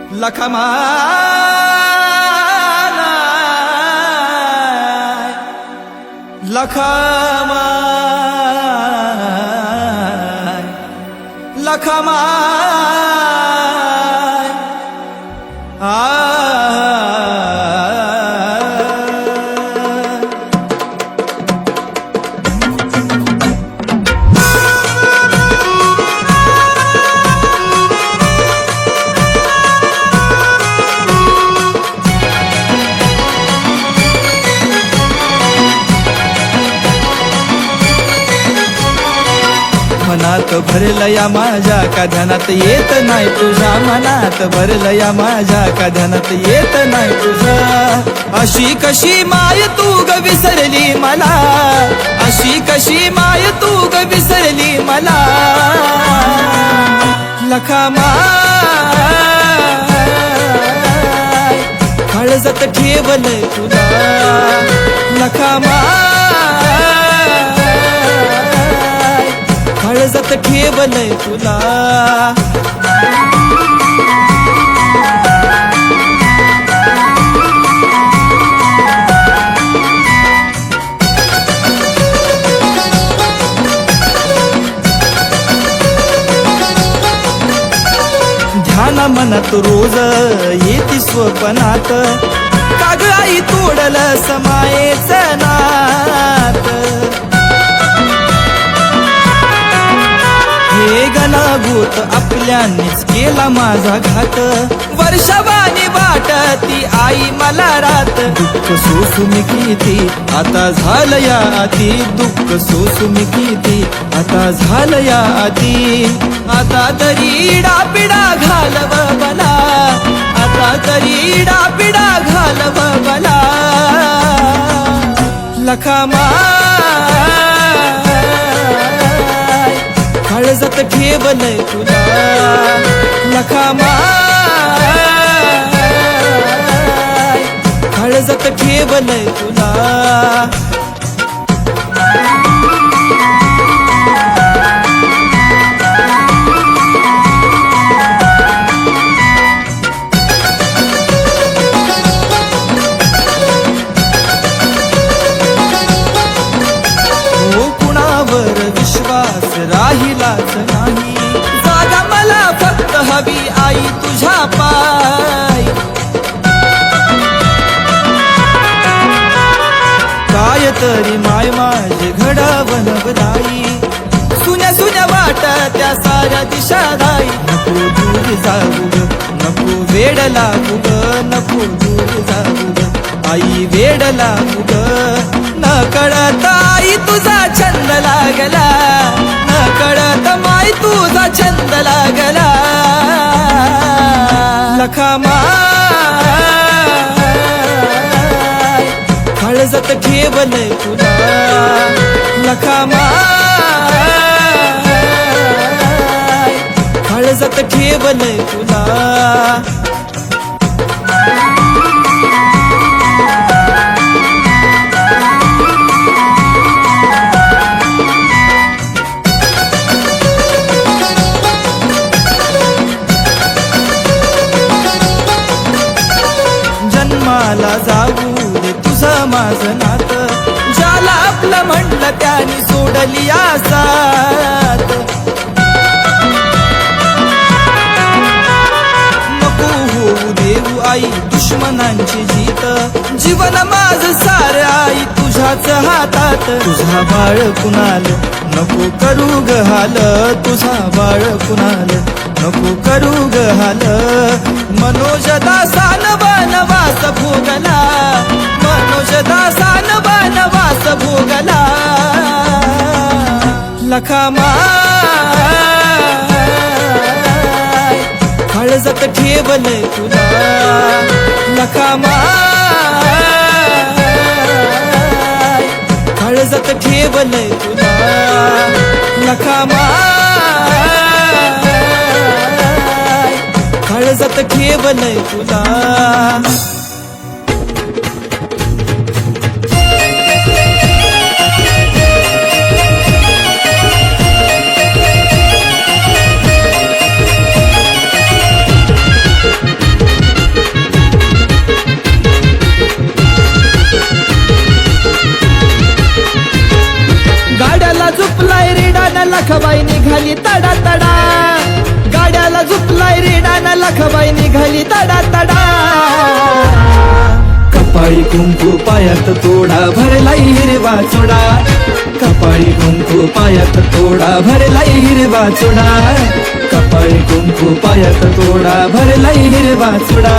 लखमाय लखमाय लखमाय मनात भरलं या माझ्या का ध्यानात येत नाही तुझ्या मनात भरलं या माझ्या का ध्यानात येत नाही तुझ्या अशी कशी माय तू ग विसरली मला अशी कशी माय तू ग विसरली मला लखमाय काळजात ठेवलंय तुला लखमाय काळजात ठेवलंय तुला ध्यान मनात रोज येती स्वप्नात काग आई तोडलं समायेचं नात हे गलाभूत आपल्यानीच केला माझा घात वर्षावानी वाटती आई मला रात दुःख सोसून किती आता झालं या आधी दुःख सोसून किती आता झालं या आधी आता तरी पिडा घालव मला आता तरी पिडा घालव मला लखमाय काळजात ठेवलंय तुला लखमाय काळजात ठेवलंय तुला विश्वास राहिलाच नाही जागा मला फक्त हवी आई तुझ्या पाय काय तरी माय माझे घडवण बदाई सुन्या सुन्या वाट त्या साऱ्या दिशा दाई नको दूर जाऊ ग नको वेड लागू ग नको दूर जाऊ ग आई वेड लागू ग न कळत आई तुझा छंद लागला न कळत माय तुझा छंद लागला लखमाय काळजात ठेवलंय तुला लखमाय काळजात ठेवलंय तुला जन्माला जाऊ दे तुझं माझं नात ज्याला आपलं म्हणलं त्याने सोडली आसात नको होऊ देऊ आई दुश्मनांची जीत जीवन माझं सारं आई तुझ्याच हातात तुझा बाळ कुणाल नको करू ग हाल तुझा बाळ कुणाल नको करू ग हाल मनोज दासान बनवास भोगला मनोज दासान बनवास भोगला लखमाय काळजात ठेवलंय तुला लखमाय काळजात ठेवलंय तुला लखमाय काळजात ठेवलंय तुला लखबाई निघाली तडा तडा कपाळी कुंकू पायात तोडा भरलाई हिरवा चोडा कपाळी कुंकू पायात तोडा भरलाई हिरवा चोडा कपाळी कुंकू पायात तोडा भरलाई हिरवा चोडा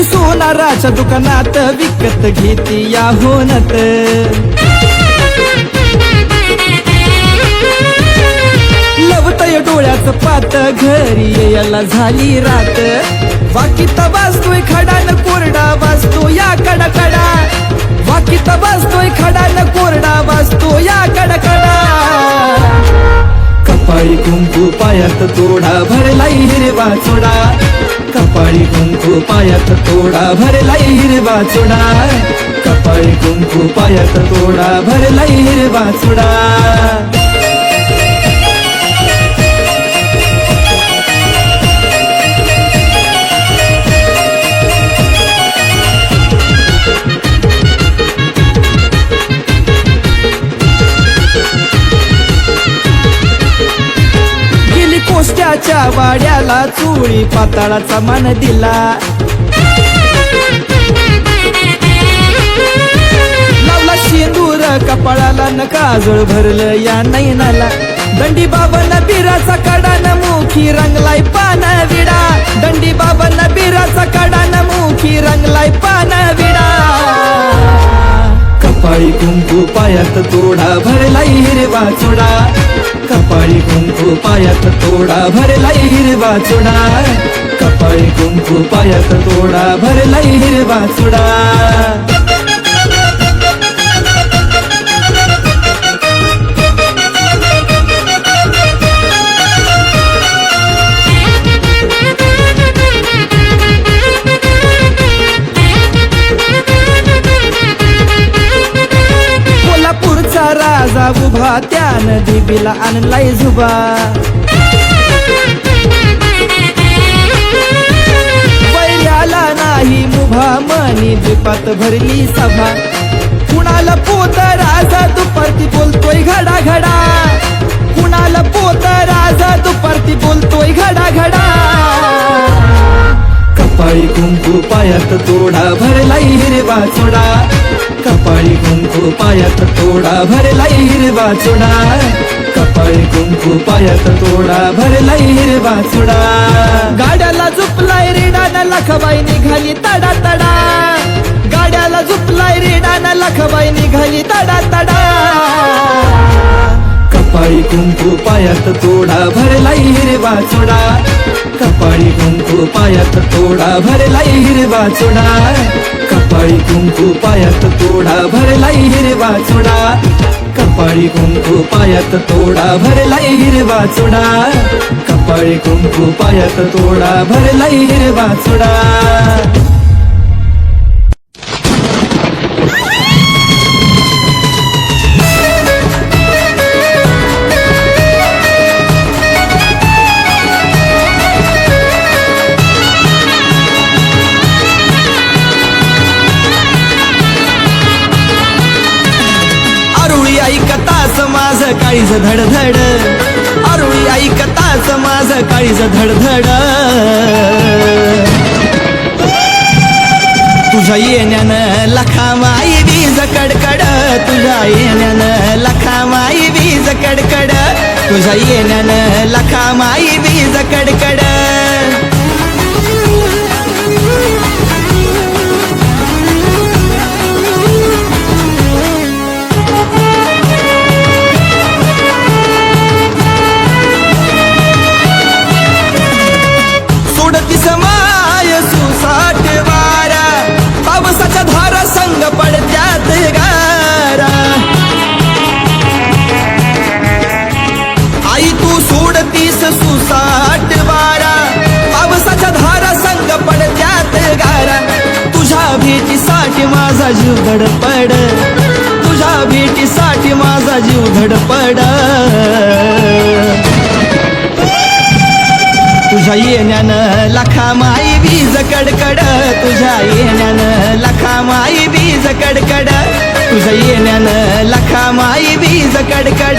सोनाराच्या दुकानात विकत घेती या होनत लवतय डोळ्याचं पात घरी याला झाली रात वाकीत वाजतोय खडा न कोरडा वाजतो या कडकडा वाकीत वाजतोय खडा न कोरडा वाजतो या कडकडा कपाळी कुंकू पायात तोडा भरलाई हिरवा चोडा कपाळी कुंकू पायात तोडा भरलाई हिरवा चोडा कपाळी कुंकू पायात तोडा भरलाई हिरवा चोडा कोष्ट्याच्या वाड्याला चोळी पाताळाचा मान दिला लावला शेंदूर कपाळाला न काजळ भरलं या नैनाला दंडी बाबन बिराचा कडा न मुखी रंगलाय पान विडा दंडी बाबन बिराचा कडा न मुखी रंगलाय पान विडा कपाळी कुंकू पायात तोडा भरलाई हिरवा चोडा कपाळी कुंकू पायात तोडा भरलाई हिरवा चोडा कपाळी कुंकू पायात तोडा भरलाई हिरवा चोडा राजा उभा त्यानं देवीला आणलाय झुबा वैर्याला नाही मुभा मनी द्वीपात भरली सभा कुणाला पोत राजा दुपारती बोलतोय घडा घडा कुणाला पोत राजा दुपारती बोलतोय घडा घडा कपाळी कुंकू पायात तोडा भरलाई हिरवा चोडा कपाळी कुंकू पायात तोडा भरलाई हिरवा चोडा कपाळी कुंकू पायात तोडा भरलाई हिरवा चोडा गाड्याला झुपलाय रेडाना लखबाई निघाली तडा तडा गाड्याला झुपलाय रेडाना लखबाई निघाली तडा तडा कपाळी कुंकू पायात तोडा भरलाई हिरवा चोडा कपाळी कुंकू पायात तोडा भरलाई हिरवा चोडा कपाळी कुंकू पायात तोडा भरलाई हिरवा चोडा कपाळी कुंकू पायात तोडा भरलाई हिरवा चोडा कपाळी कुंकू पायात तोडा भरलाई हिरवा चोडा ऐकताच माझं काळीज धडधड अरुळी ऐकताच माझं काळीज धडधड तुझ्या येण्यानं लखामाई वीज कडकड तुझ्या येण्यानं लखामाई वीज कडकड तुझ्या येण्यानं लखामाई वीज कडकड माझा जीव धडपड तुझ्या भेटीसाठी माझा जीव धडपड तुझ्या येण्यानं लखा माई वीज कडकड, तुझ्या येण्यानं लखा माई वीज कडकड, तुझ्या येण्यानं लखा माई वीज कडकड.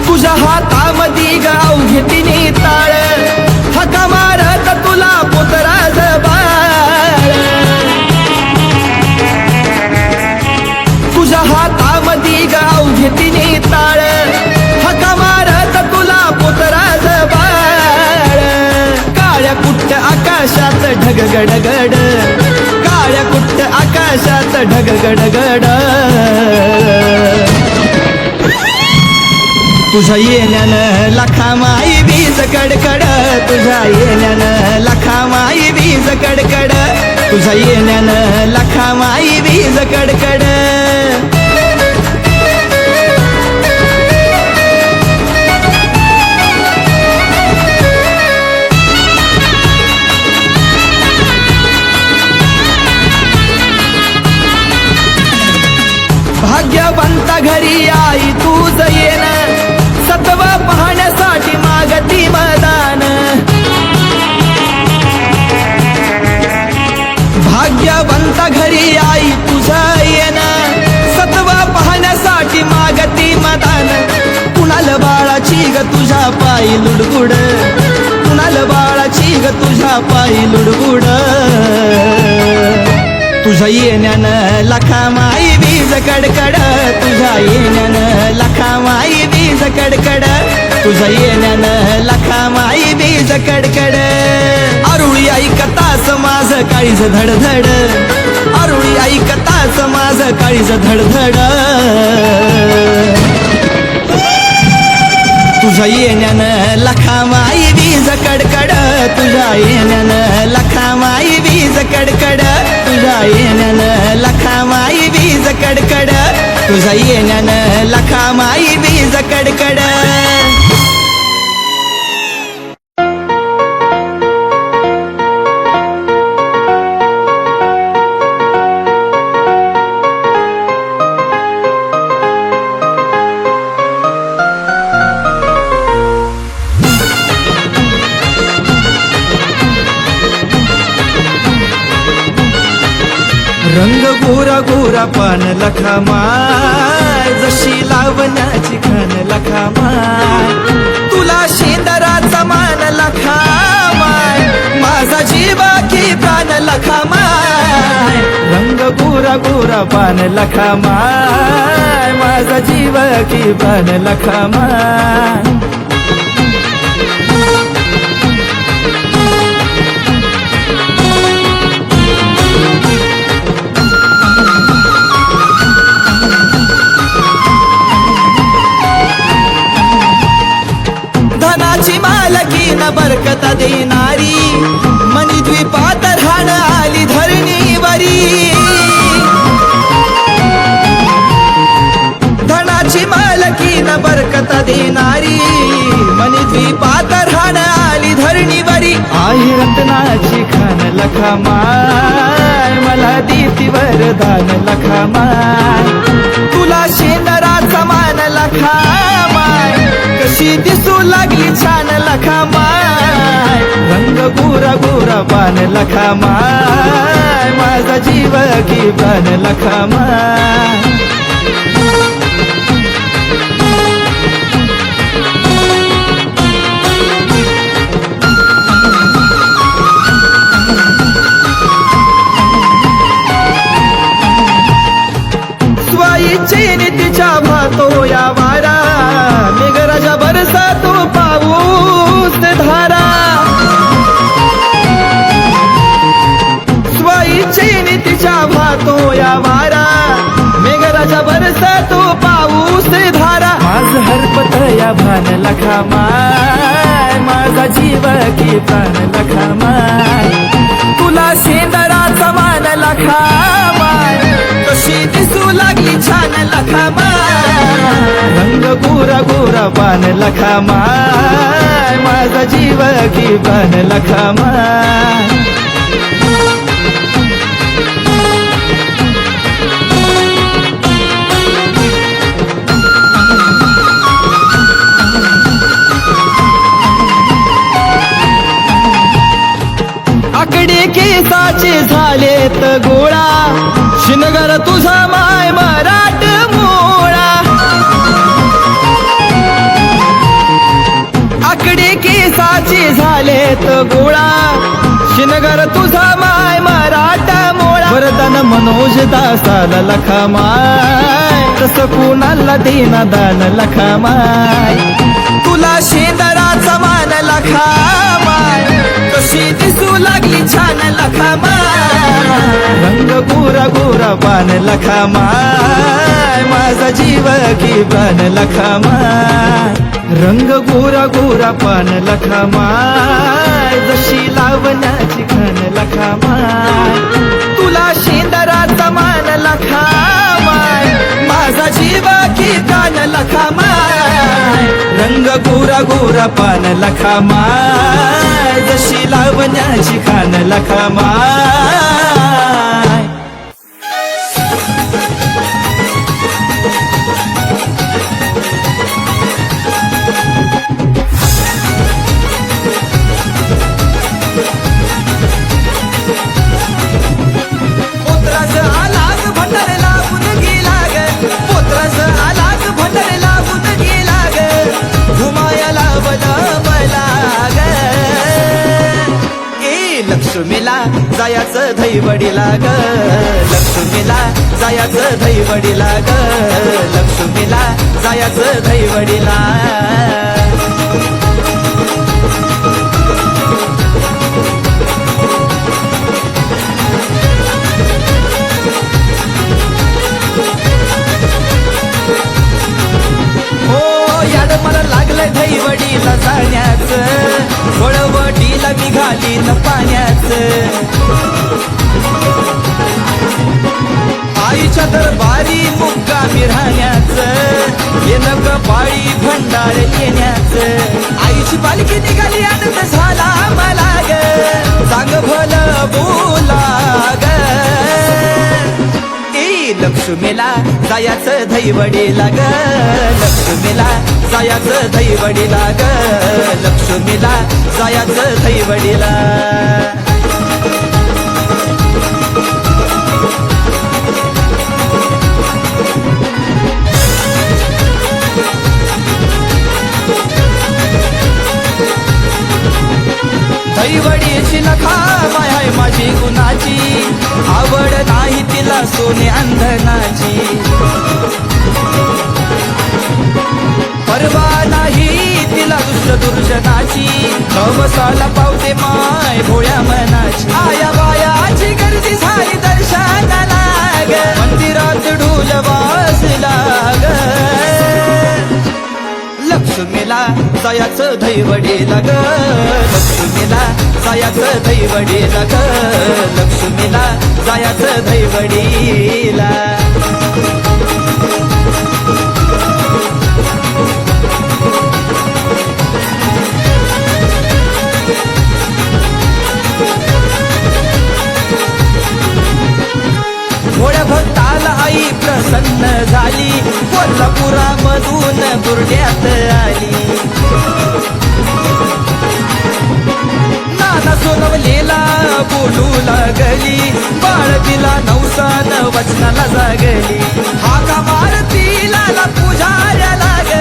तुझ्या हातामधी गाव घेतीने ताळ, हका मारत तुला पुतराज बाळ. तुझ्या हातामधी गाव घेतीने ताळ, हका मारत तुला पुतराज बाळ. काळ्या कुट्ट आकाशात ढग गडगड, काळ्या कुट्ट आकाशात ढग गडगड. तुझ्या येण्यानं लखा माई वीज कडकड, तुझ्या येण्यानं लखा माई वीज कडकड, तुझ्या येण्यानं लखा माई वीज कडकड. भाग्यवंता घरी आई तुझ येणं, सत्व पाहण्यासाठी मागती मदान. भाग्यवंता घरी आई तुझा येणं, सत्व पाहण्यासाठी मागती मदान. कुणाल बाळाची ग तुझ्या पायी लुडबुड, कुणाल बाळाची ग तुझ्या पायी लुडबुड. तुझ्या येण्यानं लखा माई वीज कडकड, तुझ्या येण्यानं लखा माई वीज कडकड, तुझ्या येण्यानं लखा माई वीज कडकड. अरुळी ऐकताच माझ काळीज धडधड, अरुळी ऐकताच माझ काळीज धडधड. तुझ्या येण्यानं लखा माई वीज कडकड, तुझ्या येण्यानं लखा माई वीज कडकड, तुझ्या येण्यानं लखा माई वीज कडकड, तुझ्या येण्यानं लखा माई वीज कडकड. रंग गोरा गोरा पान लखा माय, जशी लावण्याची खान लखा माय. तुला शेंदराचा मान लखा माय, माझा जीवा की प्राण लखा माय. रंग गोरा गोरा पान लखा माय, माझा जीव की प्राण लखा माय. धनाची मालकी न बरकत देणारी, मनी द्वीपात राहण आली धरणीवरी. धनाची मालकी न बरकत देणारी, मनी द्वीपात राहण आली धरणीवरी. आहे रत्नाची खान लखा माय, मला देती वरदान लखा माय. तुला शेंदराचा मान लखा माय, कशी दिसू लागली छान लखा माय. रंग गोरा गोरा पान लखा माय, माझा जीव की प्राण लखा माय. स्वाईचे नीतीच्या भातो या वारा, मेघराजा बरसा तो पाऊस धारा. स्वाईचे नीतीच्या भातो या वारा, मेघराजा बरसा तो पाऊस धारा. माझ हरपत या भान लखा माय, माझा जीव की प्राण लखा माय. तुला शेंदराचा मान लखा माय, कशी दिसू लागली छान लखा माय. रंग गोरा गोरा पान लखा माय, माझा जीव की बन लखामाय. आकडे केसाचे झालेत गोळा, शिनगर तुझा माय मराठ मोळा. आकडे केसाचे झालेत गोळा, शिनगर तुझा माय मराठ मोळा. वरदान मनोज दासाला लखामाय, तसं कुणाला देना दान लखामाय. तुला शेंदराचा मान लखामाय, कशी दिसू लागली छान लखामाय. रंग गोरा गोरा पान लखामाय, माझा जीव की बन लखामाय. रंग गोरा गोरा पान लखामाय, जशी लावण्याची खान लखामाय. तुला शेंदराचा मान लखामाय, माझा जीव की कान लखामाय. रंग गोरा गोरा पान लखामाय, जशी लावण्याची खान लखामाय. पोत्रास आलाग भंडार लागून गेला ग, पोत्रास आलाग भंडार लागून गेला ग. घुमायला मला ग, ए लक्ष्मीला जायाचं धैवडीला ग. लक्ष्मीला जायाचं धैवडीला ग, लक्ष्मीला जायाचं धैवडीला. मला लागलं धैवडीला जाण्याचं, वळवटीला निघाली न पाण्याचं. आईच्या दरबारी मुक्कामी राहण्याचं, येणं कपाळी भंडार येण्याचं. आईची पालखी निघाली आनंद झाला मला ग, चांग भलं बोला ग. लक्ष्मीला जायाचं धैवडीला ग, लक्ष्मीला जायाचं धैवडीला ग, लक्ष्मीला जायाचं धैवडीला. धैवडीची लखामाय आहे माझी गुणाची, आवड नाही तिला सोने अंधनाची. परवा नाही तिला दुष्ट दुर्जनाची, नवसाला पावते माय भोळ्या मनाची. आया बायाची गर्दी झाली दर्शनाला ग, मंदिरात ढोल वाजला ग. लक्ष्मीला जायाचं धैवडीला ग, लक्ष्मीला जायाचं धैवडीला ग, लक्ष्मीला जायाचं धैवडीला. भोळ्या भक्ताला आई प्रसन्न झाली, कोल्हापुरामधून बुरड्यात आली. नाना सोनवलेला बोलू लागली, बाळ तिला नवसान वचनाला जागली. हाका मारतीला पूजाऱ्या लाग,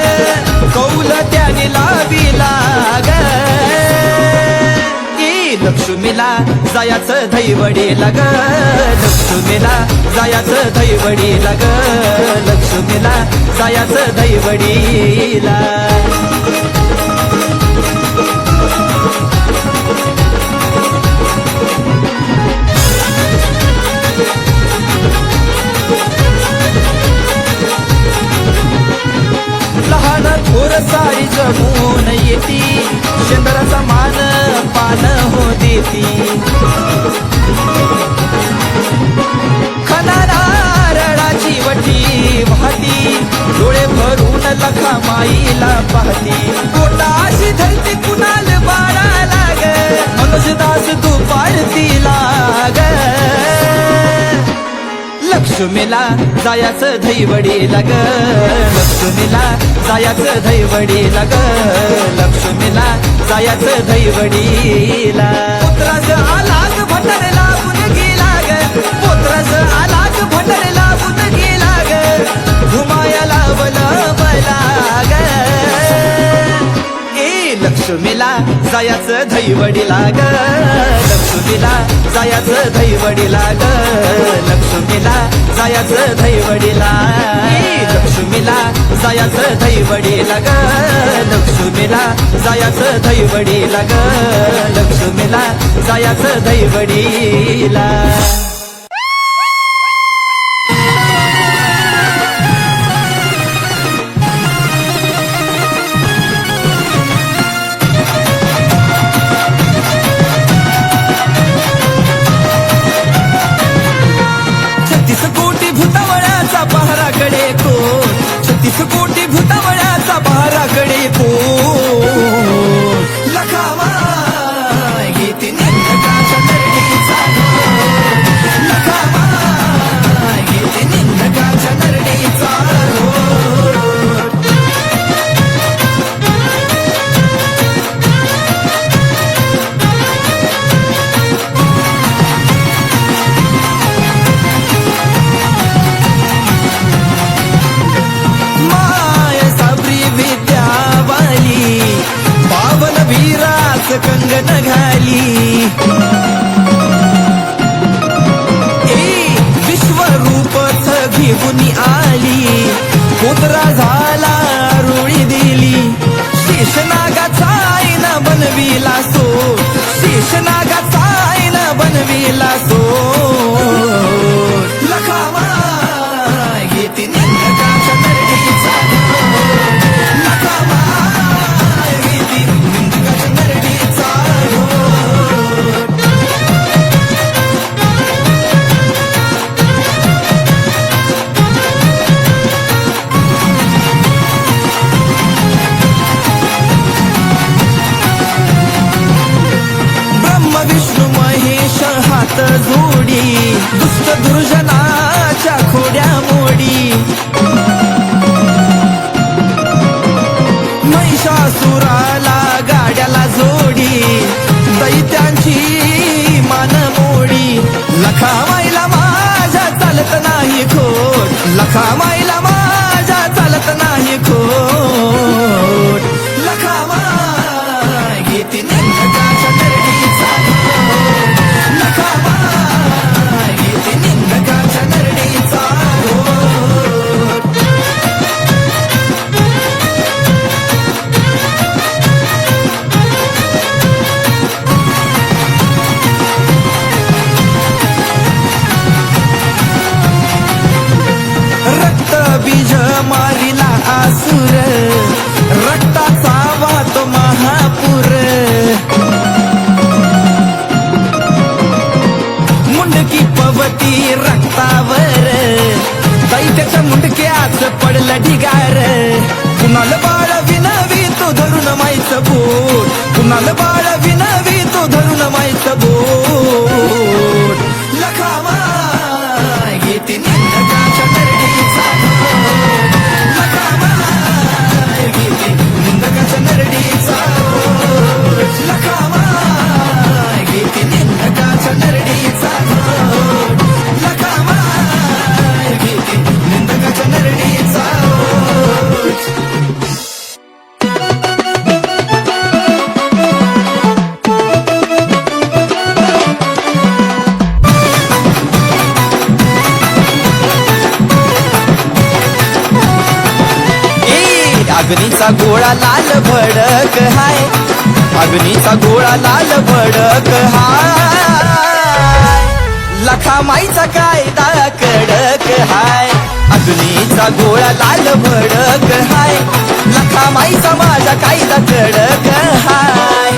कौल त्याने लावी लाग. लक्ष्मीला जायाचं धैवडीला ग, लक्ष्मीला जायाचं धैवडीला ग, लक्ष्मीला जायाचं धैवडीला. लहान थोर सारी जमून येती, शेंदराचा मान पान हो देती. खनाराची वटी वाहती, डोळे भरून लखामाईला पाहती. पोटाशी धरती कुणाला लक्ष्मीला जायाचं धैवडीला ग लक्ष्मीला जायाचं धैवडीला ग लक्ष्मीला जायाचं धैवडीला पुत्राच आलाग भंडारे लागून गेला ग पुत्राच आलाग भंडारे लागून गेला ग घुमाया लावलं मला ग लक्ष्मीला जायाचं धैवडीला ग लक्ष्मीला जायाचं धैवडीला ग लक्ष्मीला जायाचं धैवडीला लक्ष्मीला जायाचं धैवडीला ग लक्ष्मीला जायाचं धैवडीला ग लक्ष्मीला जायाचं धैवडीला पहाराकडे कोण 36 कोटी भूतावळ्याचा पहाराकडे कोण लखावा घेते निंदकाच्या नरडीचा लखावा घेते निंदकाच्या नरडीचा कंगन घाली विश्वरूप घेऊन आली पुत्रा झाला रुळी दिली शेषनागाचा आईन बनविला सो शेषनागाचा आईन बनविला सो लखावा घेते निंदकाच्या नरडीचा लखावा घेते निंदकाच्या नरडीचा विष्णू महेश हात जोडी दुष्ट दुर्जनाच्या खोड्या मोडी महिषासुराला गाड्याला जोडी दैत्यांची मान मोडी लखामाईला माझ्या चालत नाही खोट लखामाईला माझ्या चालत नाही खोट लखामा घेते निंदकाच्या नरडीचा लखामा घेते निंदकाच्या नरडीचा रक्त बीज मारिला आसुर रक्ताचा वाहतो महापूर मुंडकी पवती रक्तावर दैत्याच्या मुंडक्याच पडलं ढिगार कुणाला बाळ विनवी तो धरून मायचं बोट कुणाला बाळ विनवी तो धरून मायचं बोट लखावा घेते निंदकाच्या नरडीचा लखावा घेते निंदकाच्या नरडीचा लखावा घेते निंदकाच्या नरडीचा लखावा घेते निंदकाच्या नरडीचा अग्नीचा गोळा लाल भडक हाय अग्नीचा गोळा लाल भडक हाय लखामाईचा कायदा कडक हाय अग्नीचा गोळा लाल भडक हाय लखामाईचा माझा कायदा कडक हाय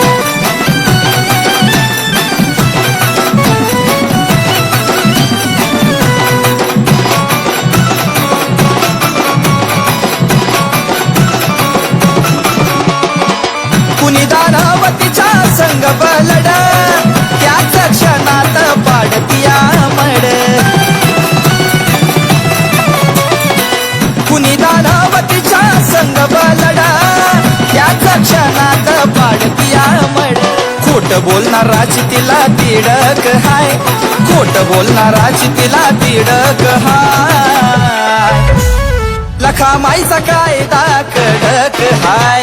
कुणी दानवतीच्या संग बलड त्याच क्षणात पाडतिया मड वाढतिया मड खोट बोलणाराची तिला तिडक हाय खोट बोलणाराची तिला तिडक हाय लखामाईचा कायदा कडक हाय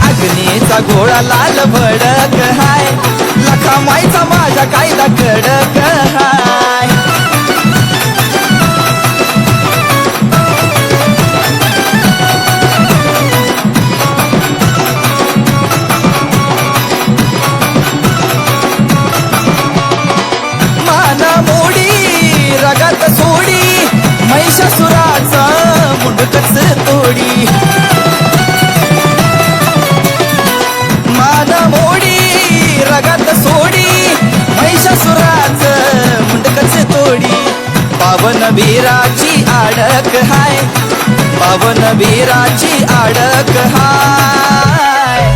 अग्नीचा गोळा लाल भडक हाय लखामाईचा माझा कायदा कडक हाय रगात सोडी महिषासुराचा मुंडकच तोडी मान मोडी रगात सोडी महिषासुराचं मुंडकच तोडी पावन वीराची आडक हाय पावन वीराची आडक हाय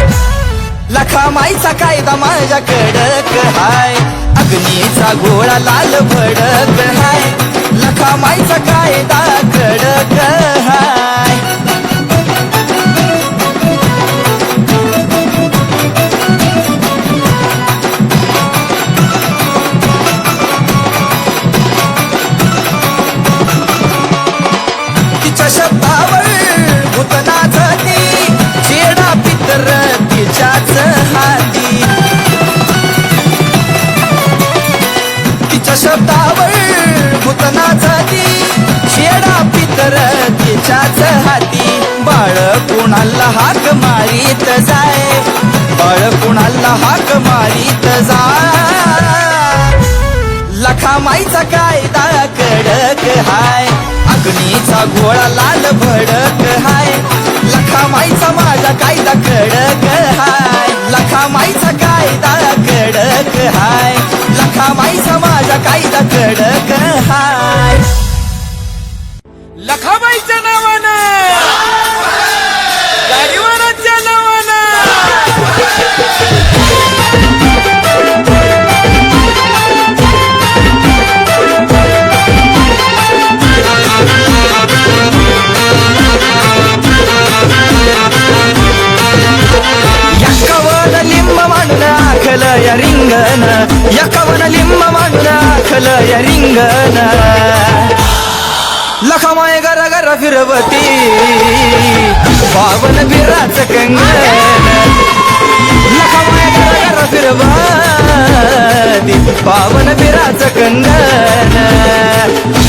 लखामाईचा कायदा माझ्या कडक हाय अग्नीचा गोळा लाल भडक हाय लखामाईचा कायदा कडक हाय तिच्या शब्दावर भूतनाच ती चेडा पितर तिच्याच हाती शब्दावर भूतनाचा ती शेडा पितर तिच्याच हाती बाळ कुणाला हाक मारीत जाय बाळ कुणाला हाक मारीत जाय लखामाईचा कायदा कडक हाय अग्नीचा गोळा लाल भडक हाय लखामाईचा माझा कायदा कडक हाय लखामाईचा कायदा कडक हाय लखामाईचा माझा कायदा कडक हाय लखाबाईच्या नावानं गाडीवाराच्या नावानं यकावन लिंब मांडून आखल या रिंगण यकावन लिंब मांडून आखल या रिंगण लखामाय गरा गरा फिरवती पावन बिराच कंगन लखामाय गरा गरा फिरवती पावन बिराच कंगन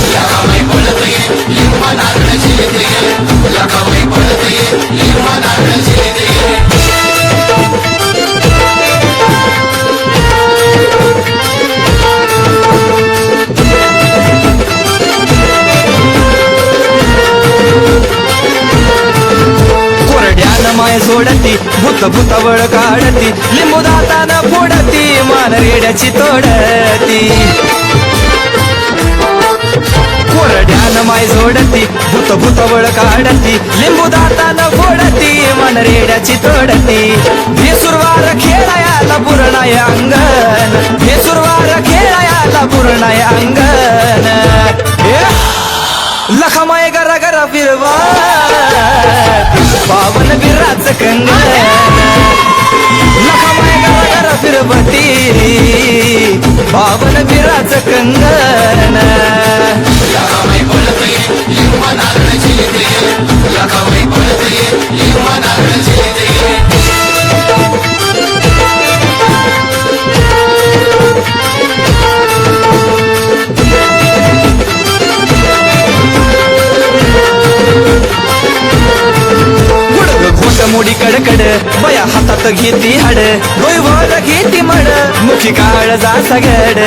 लखाबाई बोलते लिंब नारळाची येते लखाबाई बोलते लिंब नारळाची येते माय सोडती भूत भूतावळ काढती लिंबू दातानं फोडती मान रेड्याची तोडती कोरड्यानं माय सोडती भूत भूतावळ काढती लिंबू दातानं फोडती मान रेड्याची तोडती भेसुरवार खेळायाला पुरणाय अंगण भेसुरवार खेळायाला पुरणाय अंगण लखामाय गरा गरा फिरवा पावन बिराच कंगन लखामाय गरा गरा फिरवती पावन बिराच कंगन लखाबाई बोलते लिंब नारळाची येते लखाबाई बोलते लिंब नारळाची येते मोडी कडकड बया हातात घेती हाड डोईवर घेती मड मुखी काळ जा सगड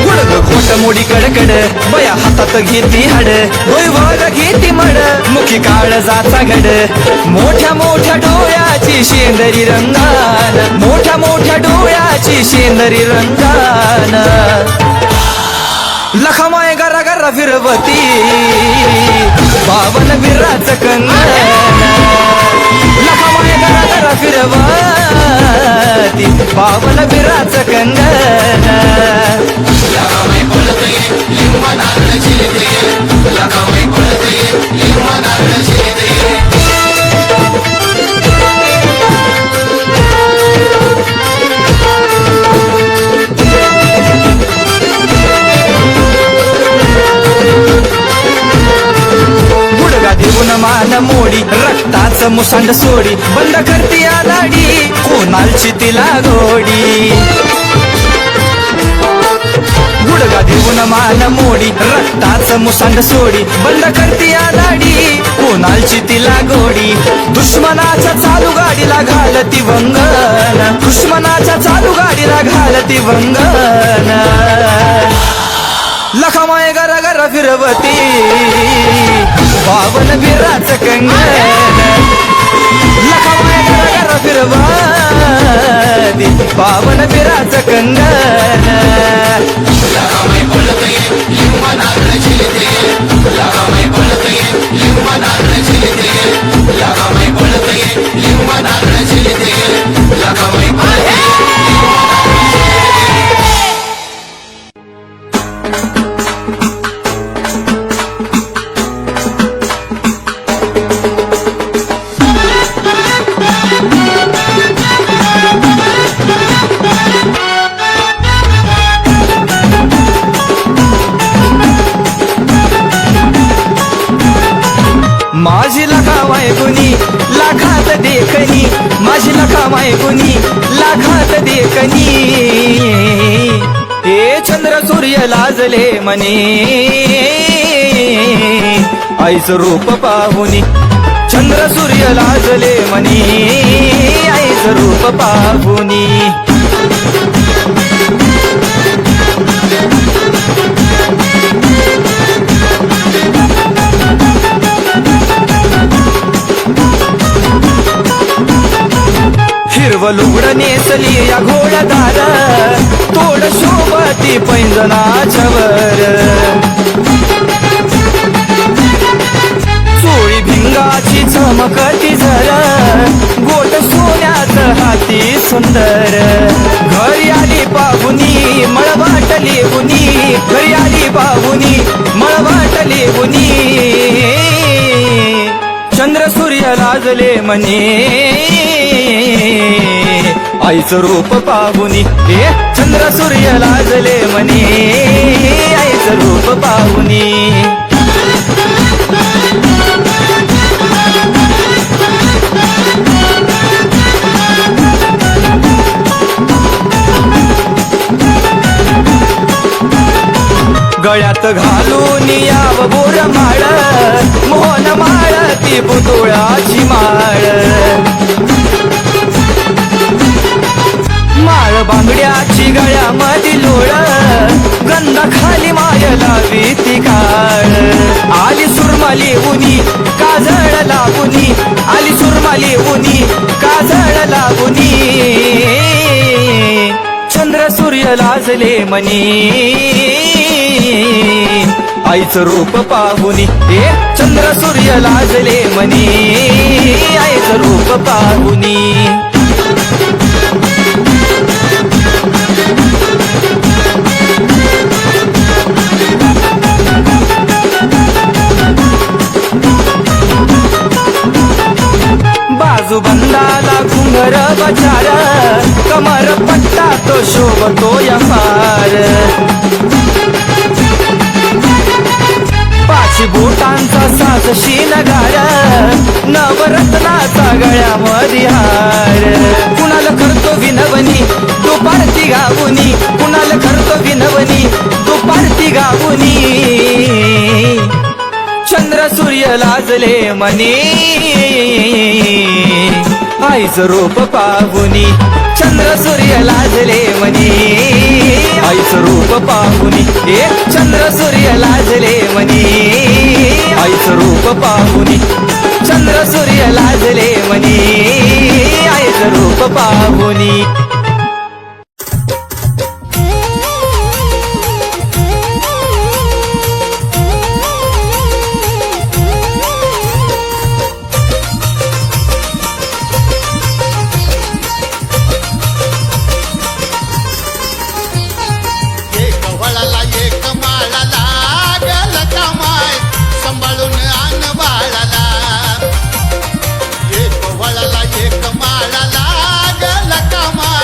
गुडग खोट मोडी कडकड बया हातात घेती हाड डोईवर घेती मड मुखी काळ जा सगड मोठ्या मोठ्या डोळ्याची शेंदरी रंगान मोठ्या मोठ्या डोळ्याची शेंदरी रंगान लखामाय गरा गरा फिरवती पावन बिराच कंगन लखामाय गरा गरा फिरवती पावन बिराच कंगन लखाबाई बोलते लिंब नारळाची येते लखाबाई बोलते लिंब नारळाची येते मुसांड सोडी बंद करती या लाडी कोणालची तिला गोडी गुडगा देऊन मान मोडी रक्ताचं मुसांड सोडी बंद करती या लाडी कोणालची तिला गोडी दुश्मनाच्या चालू गाडीला घालती वंगन दुश्मनाच्या चालू गाडीला घालती वंगन लखमाय गर गर फिरवती पावन बिराच कंगन लखमाय गर गर फिरवती पावन बिराच कंगन लगामै पळते लिंब नारळ छिलते लगामै पळते लिंब नारळ छिलते लगामै पळते लिंब नारळ छिलते लगामै पळते माझी लखावाय गुनी लाखात देखनी माझी लखावाय गुनी लाखात देखनी हे चंद्र सूर्य लाजले मने आईचं रूप पाहुनी चंद्र सूर्य लाजले मने आईचं रूप पाहुनी हिरवं लुगडं नेसली या घोडदार तोड शोभती पैंजनाच्यावर चोळी भिंगाची चमकती झर गोट सोन्याचं हाती सुंदर घरी आली पाहुनी मळवाटली गुनी घरी आली पाहुनी मळवाटली गुनी चंद्र सूर्य लाजले मने आईचं रूप पाहुनी हे चंद्र सूर्य लाजले मने आईचं रूप पाहुनी गळ्यात घालून याव बोर माळ मोहन माळ ती पुतळ्याची माळ माळ बांगड्याची गळ्यामध्ये लोळ गंध खाली माय लावी ती काळ आली सुरमाली उनी काजळ लागुनी आली सुरमाली उनी काजळ लागुनी चंद्र सूर्य लाजले मनी आईचं रूप पाहुनी हे चंद्र सूर्य लाजले मनी आईचं रूप पाहुनी बाजूबंदाला घुंगर बचार कमर पट्टा तो शोभतो या फार पाची बोटांचा साज शीनगार नवरत्नाचा गळ्यामध्ये हार कुणाला करतो विनवनी दुपारती गावुनी कुणाला करतो विनवनी दुपारती गावुनी चंद्र सूर्य लाजले मनी आईचं रूप पाहुनी चंद्र सूर्य लाजले मनी आईचं रूप पाहुनी हे चंद्र सूर्य लाजले मनी आईचं रूप पाहुनी चंद्र सूर्य लाजले मनी आईचं रूप पाहुनी एक माळाला गल कमाय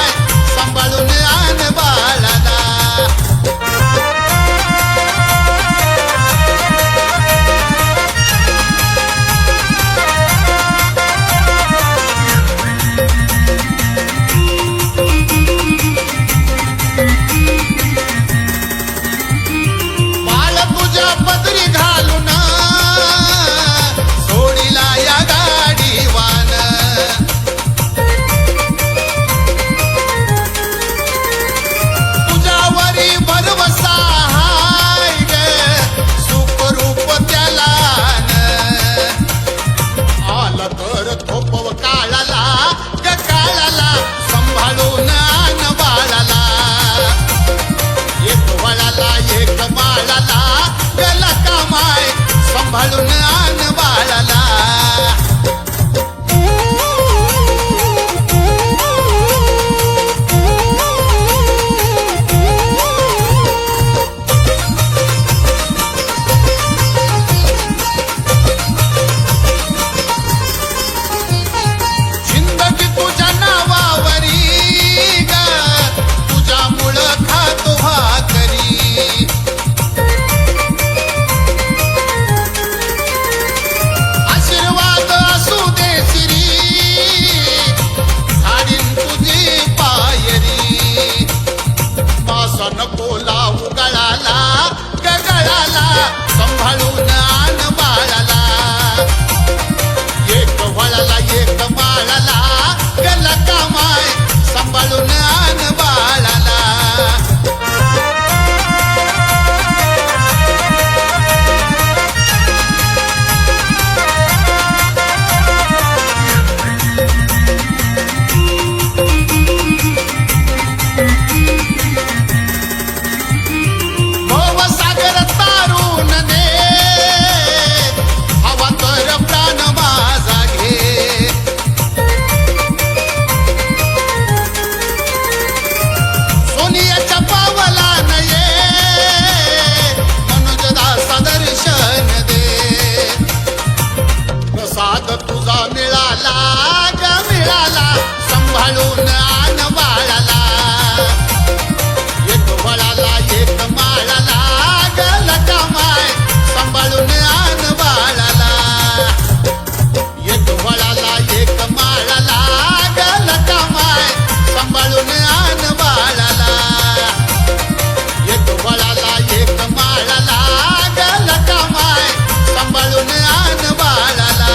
सांभाळून आण बाळाला एक वळाला एक माळाला गल कामाय सांभाळून आण बाळाला एक वळाला एक माळाला गल कामाय सांभाळून आण बाळाला एक वळाला एक माळाला गल कामाय सांभाळून आण बाळाला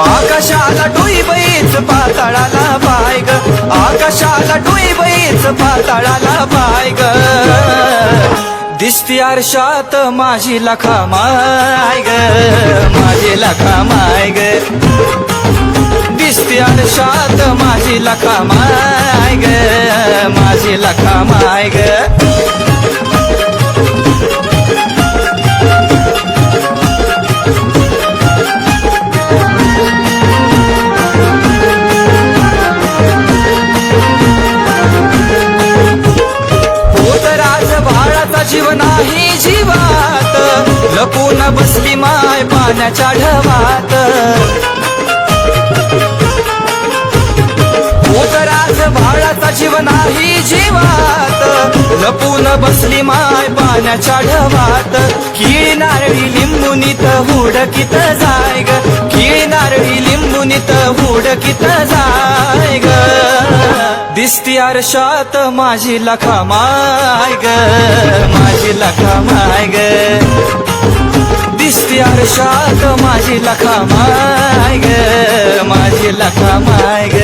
आकाशाला डोई बैच पाताळाला पाय ग आकाशाला डोई बैच पाताळाला पाय ग दिसती आरशात माझी लखा माय ग माझी लखा माय ग दिसती आरशात माझी लखा माय ग माझी लखा माय ग जीव नाही जीवात लपून बसली माय पाण्याच्या ढवात उतराज भाळाचा जीव नाही जीवात लपून बसली माय पाण्याच्या ढवात किळी नारळी लिंबुनीत हुडकीत जाय ग किळी नारळी लिंबुनीत हुडकीत जाय ग दिसती आरशात माझी लखा माय ग माझी लखा माय ग दिसती आरशात माझी लखा माय ग माझी लखा माय ग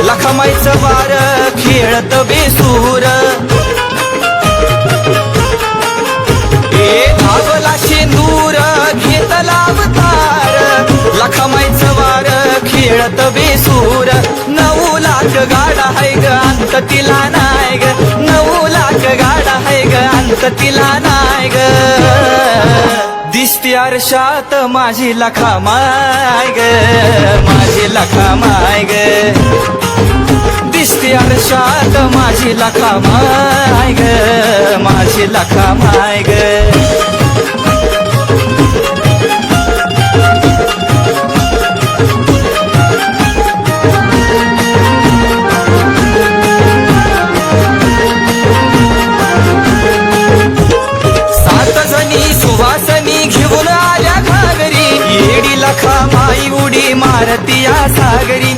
लखमाईचं वार खेळत बेसूर लावला शेंदूर घेतला अवतार लखमाईचं वार खेळत बेसूर 9 लाख गाडा हाय ग अंत तिला नाय ग 9 लाख गाडा हाय ग अंत तिला नाय ग दिसती आरशात माझी लखा माय ग माझी लखा माय ग दिसती आरशात माझी लखा माय ग माझी लखा माय ग सुवासनी घेऊन आल्या घागरी येडी लखा माई उडी मारती या सागरी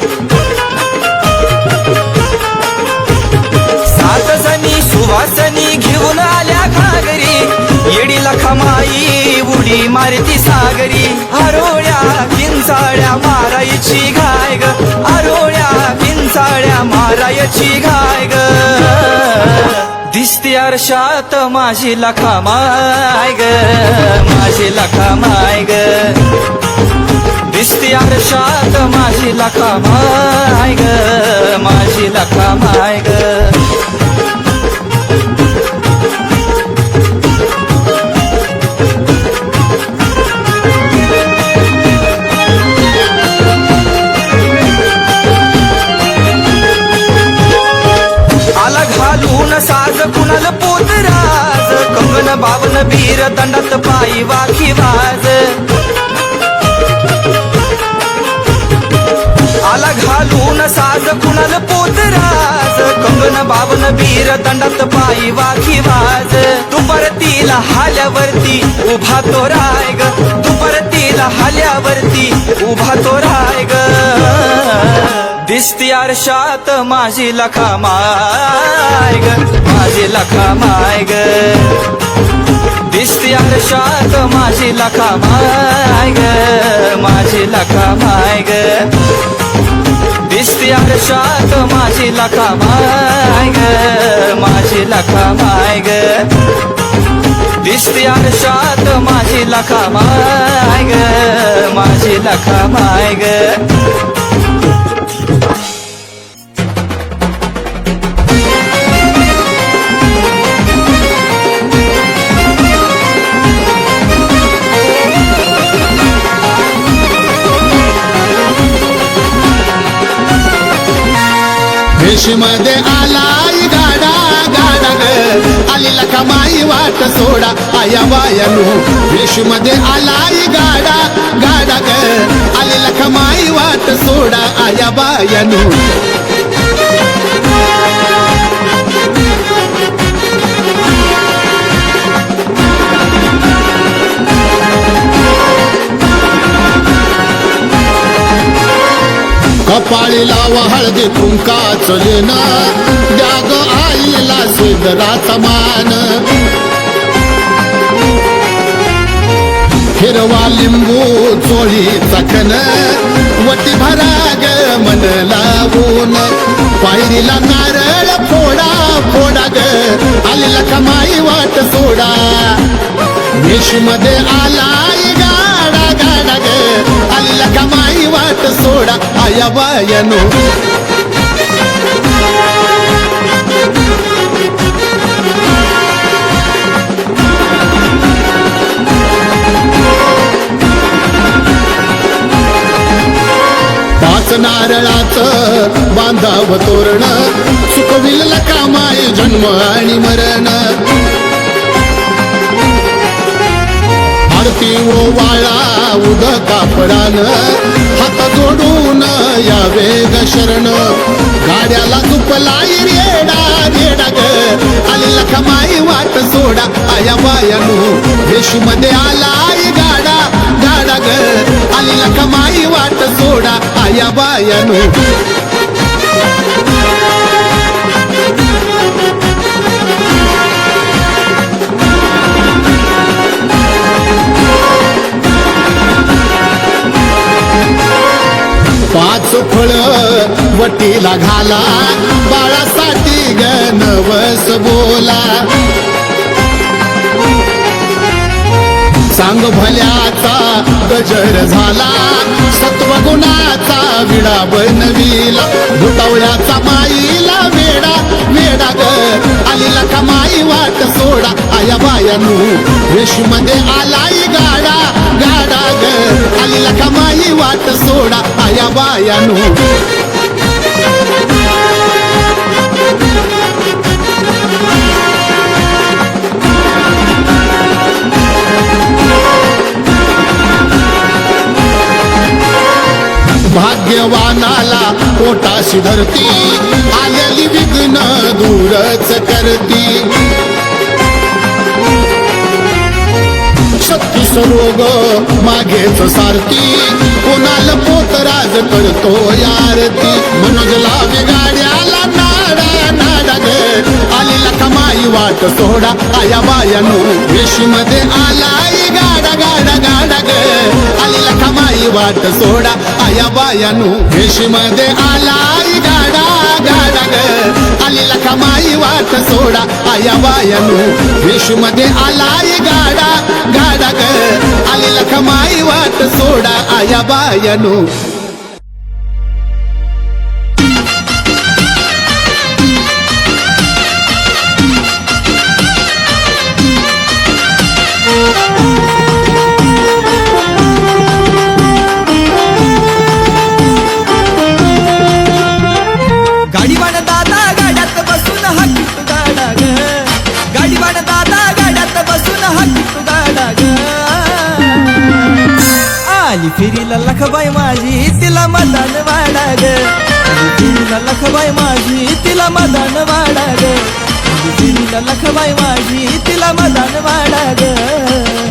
7 जणी सुवासनी घेऊन आल्या घागरी येडी लखा माई उडी मारती सागरी आरोळ्या किंचाळ्या मारायची घाय ग आरोळ्या किंचाळ्या मारायची घाय ग दिसती आरशात माझी लखा माय ग माझी लखा माय ग दिसती आरशात माझी लखा माय ग माझी लखा माय ग आला घालून साज कुणाल पोतराज कंगन बावन बीर दंडात पायी वाखी वाज आला घालून साज कुणाल पोतराज कंगन बावन बीर दंडात पायी वाखी वाज तू परतीला हाल्यावरती उभा तो राय ग तू परतीला हाल्यावरती उभा तो राय ग दिसती आरशात माझी लखा माय ग माझी लखा माय ग दिसती आरशात माझी लखा माय ग माझी लखा माय ग दिसती आरशात माझी लखा माय ग माझी लखा माय ग दिसती आरशात माझी लखा माय ग माझी लखा माय ग वेशीमध्ये आलाय गाडा गाडा ग आली लखा माई वाट सोडा आया बायानो वेशीमध्ये आलाय गाडा गाडा ग आली लखा माई वाट सोडा आया बायानो कपाळी लावा हळदी कुंकाचं लेणं द्या ग आईला सिद्धराचा मान हिरवा लिंबू चोळी चखन वटी भरा ग मन लावून पायरीला नारळ फोडा फोडा ग आली लखा माई वाट सोडा वेशीमध्ये आलाय गाडा गाडा ग आली लखा माई वाट सोडा आया बायानो पाच नारळाचं बांधाव तोरण सुखविल लखा माई जन्म आणि मरण आरती ओवाळा उद कापडान हात जोडून यावे ग शरण गाड्याला झुपलाय रेडा रेडा ग आली लखा माई वाट सोडा आया बायानो वेशीमध्ये आलाय गाडा गाडा ग आली लखा माई वाट सोडा आया बायानो पाच फळ वटीला घाला बाळासाठी ग नवस बोला सांग भल्याचा गजर झाला सत्वगुणाचा विडा बनविला भुतावळ्याचा माईला वेडा वेडा ग आली लखा माई वाट सोडा आया बायानो वेशीमध्ये आलाय गाडा गाडा ग आली लखा माई वाट सोडा आया बायानो भाग्यवानाला पोटाशी धरती आलेली विघ्न दूरच करती शक्ती सरोग मागेच सारती कोणाला पोतराज करतो यारती मनोजला गाड्याला नाडा नाडा ग आली लखा माई वाट सोडा आया बायानो वेशीमध्ये आलाय गाडा गाडा गाडा ग आली लखा माई वाट सोडा आया बायानो वेशीमध्ये आलाय गाडा गाडा ग आली लखा माई वाट सोडा आया बायानो वेशीमध्ये आलाय गाडा गाडा ग आली लखा माई वाट सोडा आया बायानो गाडीवान दादा गाड्यात बसून हा किट्टू गाडा ग गाडीवान दादा गाड्यात बसून हा किट्टू गाडा ग आली फिरीला लखबाई माझी तिला मदान वाडा ग आली फिरीला लखबाई माझी तिला मदान वाडा ग आली फिरीला लखबाई माझी तिला मदान वाडा ग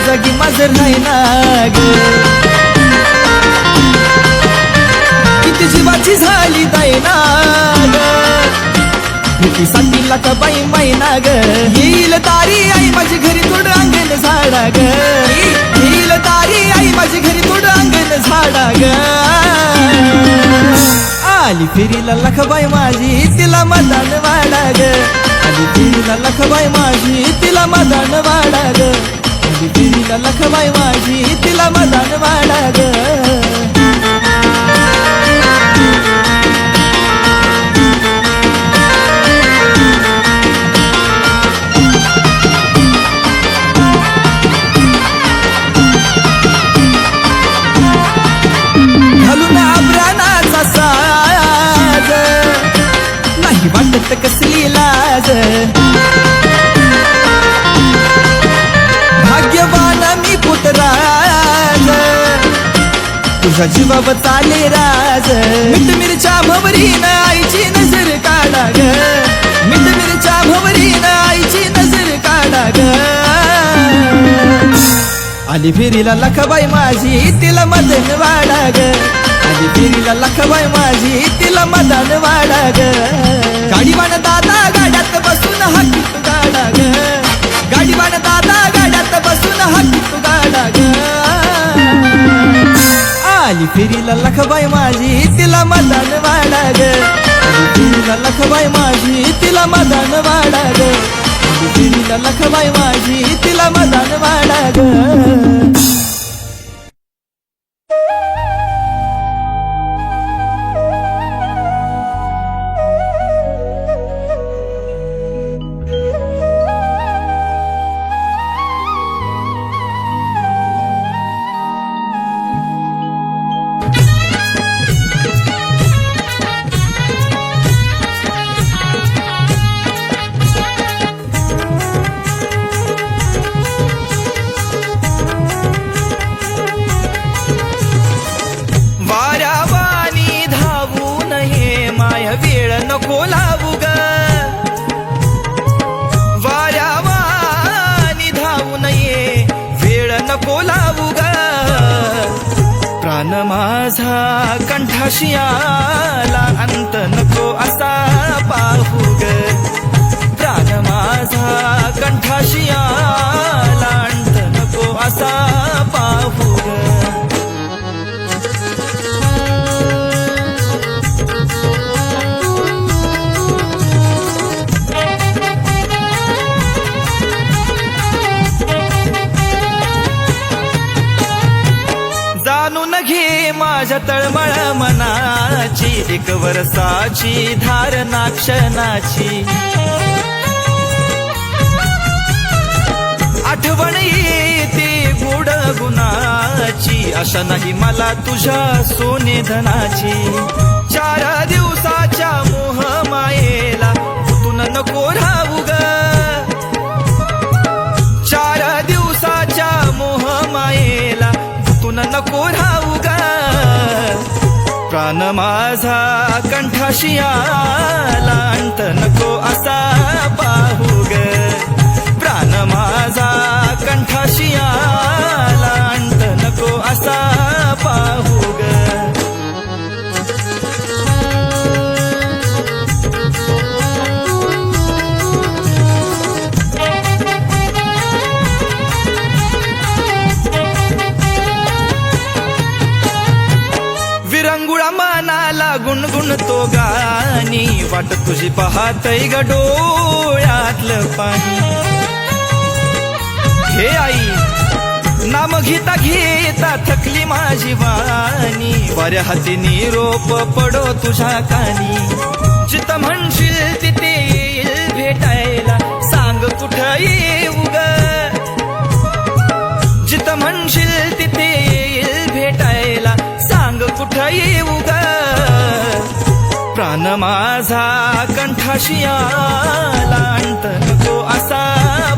जागी माझं नाही ना ग किती जीवाची झाली दाई ना ग किती साठी लाख बाई माई ना ग येईल तारी आई माझी घरी थोडं अंगण आली फेरीला लखबाई माझी तिला मदान वाडा ग आली फेरीला लखबाई माझी तिला मदान वाडा ग आली फेरीला लखबाई माझी तिला मदान वाडा ग घालून आभ्राणाचा साज नाही वाटत कसली लाज भाग्यवान मी पुतराज तुझ्या जीवावर चाले राज मिठ मिरच्या भवरीन आईची नजर काढा ग मिठ मिरच्या भवरीन आईची नजर काढा ग आली फेरीला लखबाई माझी तिला मदन वाडा ग आली फेरीला लखबाई माझी तिला मदन वाडा ग गाडीवान दादा गाड्यात बसून हाकीत गाडा ग गाडीवान दादा गाड्यात बसून हाकीत गाडा ग आली फेरीला लखबाई माझी तिला मदन वाडा ग आली फेरीला लखबाई माझी तिला मदन वाडा ग आली फेरीला लखबाई माझी तिला मदन वाडा ग नको लावू ग वाऱ्यावानी धावू नये वेळ नको लावू ग प्राण माझा कंठाशी आला अंत नको असा पाहू ग प्राण माझा कंठाशी आला अंत नको असा पाहू ग जाणून घे माझ्या तळमळ मनाची एक वर्षाची धारणा क्षणाची आठवण येते गोड गुणाची आशा नाही मला तुझ्या सोने धनाची 4 दिवसाच्या मोह मायेला गुंतून नको राहू ग 4 दिवसाच्या मोह मायेला नको राहू ग प्राण माझा कंठाशी आला अंत नको असा पाहू ग प्राण माझा कंठाशी आला अंत नको असा पाहू ग विरंगुळा मनाला गुणगुणतो गाणी वाट तुझी पाहतय ग डोळ्यातलं पाणी हे आई नाम घेता घेता थकली माझी वाणी वाऱ्या हाती निरोप पडो तुझ्या कानी जित म्हणशील तिथे येईल भेटायला सांग कुठं येऊ ग जित म्हणशील तिथे येईल भेटायला सांग कुठं येऊ ग प्राण माझा कंठाशी आला अंत नको असा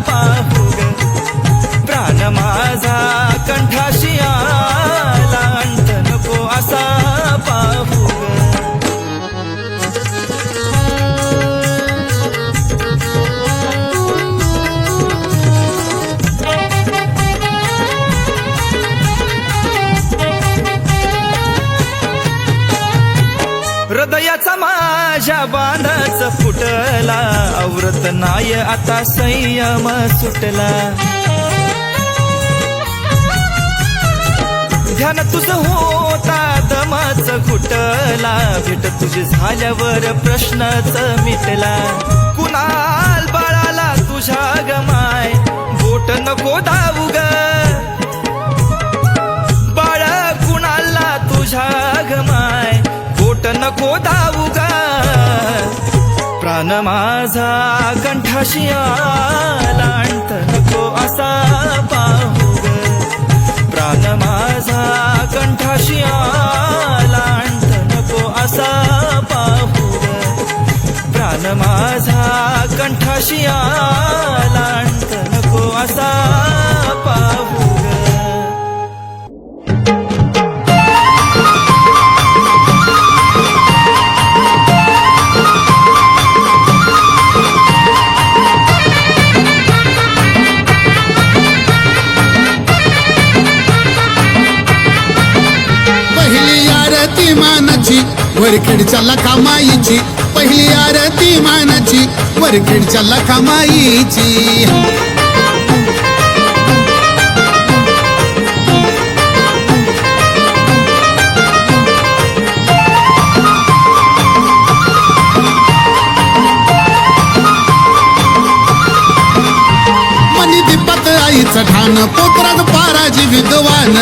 पाहू ग प्राण माझा कंठाशी आला अंत नको असा पाहू ग हृदयाचा माझ्या बांधाच फुटला आवरत नाय आता संयम सुटला ध्यान तुझं होता दमाच घुटला भेट तुझी झाल्यावर प्रश्नच मिटला कुणाल बाळाला तुझ्या गमाय बोट नको धावू ग बाळ कुणाला तुझ्या गमाय बोट नको धावू ग प्राण माझा कंठाशी आला अंत नको असा पाहू ग प्राण माझा कंठाशी आला अंत नको असा पाहू ग प्राण माझा कंठाशी आला अंत नको असा पाहू ग मानाची वरखेडच्या लखामाईची पहिली आरती मानाची वरखेडच्या लखामाईची मनी दीपात आईचं ठाण पोत्रात पाराजी विद्वान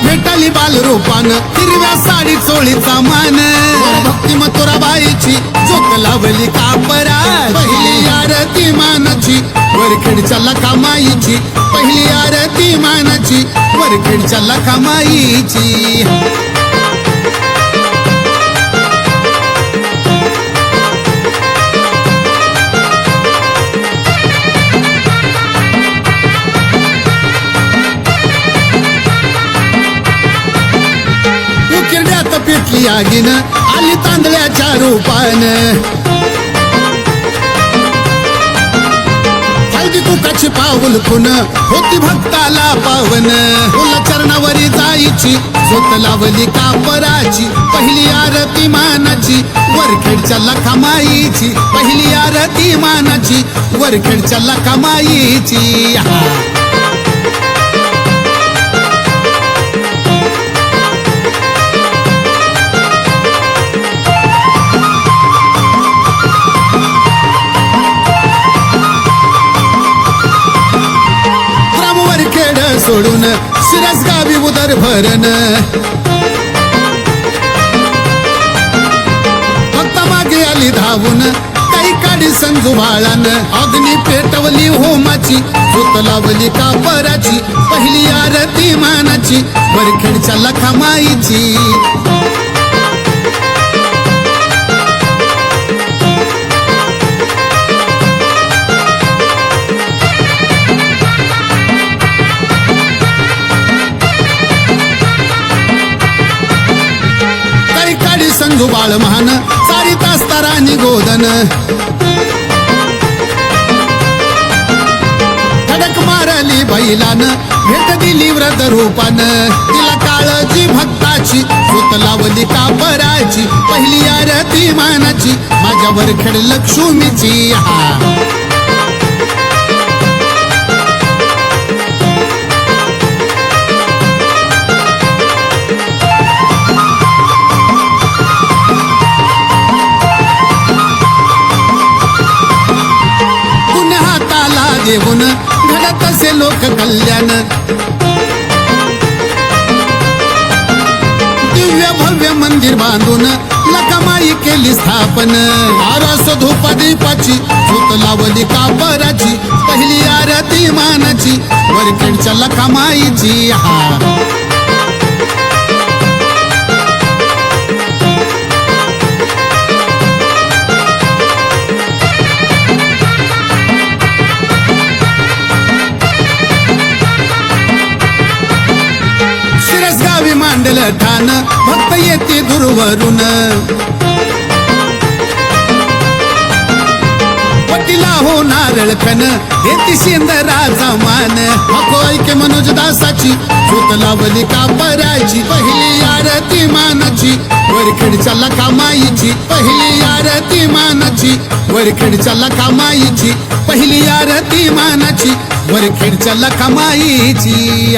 भेटाली बालरूपान हिरव्या साडी चोळीचा मान भक्ती मथुराबाईची जोक लावली कापरा पहिली आरती मानाची वरखेडच्या लखामाईची पहिली आरती मानाची वरखेडच्या लखामाईची पेटली आगीन आली तांदळ्याच्या रूपान हळदी कुकाची पाऊल खुन होती भक्ताला पावन फुला चरणावरी जायची झोत लावली कापराची पहिली आरती मानाची वरखेडच्या लखामाईची पहिली आरती मानाची वरखेडच्या लखामाईची सोडून शिरस गावी उदर भरण फक्त मागे आली धावून काही काढी संजू बाळान अग्नी पेटवली होमाची झोत लावली कापराची पहिली आरती मानाची वरखेडच्या लखामाईची संजू बाळ महान सारित असतारानी गोदन खडक मारली बैलान भेट दिली व्रत रूपान तिला काळजी भक्ताची झोत लावली कापराची पहिली आरती मानाची माझ्या वरखेड लक्ष्मीची देऊन घडत असे लोक कल्याण दिव्य भव्य मंदिर बांधून लखामाई केली स्थापन आरस धूप दीपाची झोत लावली कापराची पहिली आरती मानाची वरखेडच्या लखामाईची मांडल ठाण भक्त येते दूरवरून पटीला हो नारळ खन येते शेंदराचा मान हको ऐके मनोजदासाची झोत लावली कापराची पहिली आरती मानाची वरखेडच्या लखामाईची पहिली आरती मानाची वरखेडच्या लखामाईची पहिली आरती मानाची वरखेडच्या लखमाईची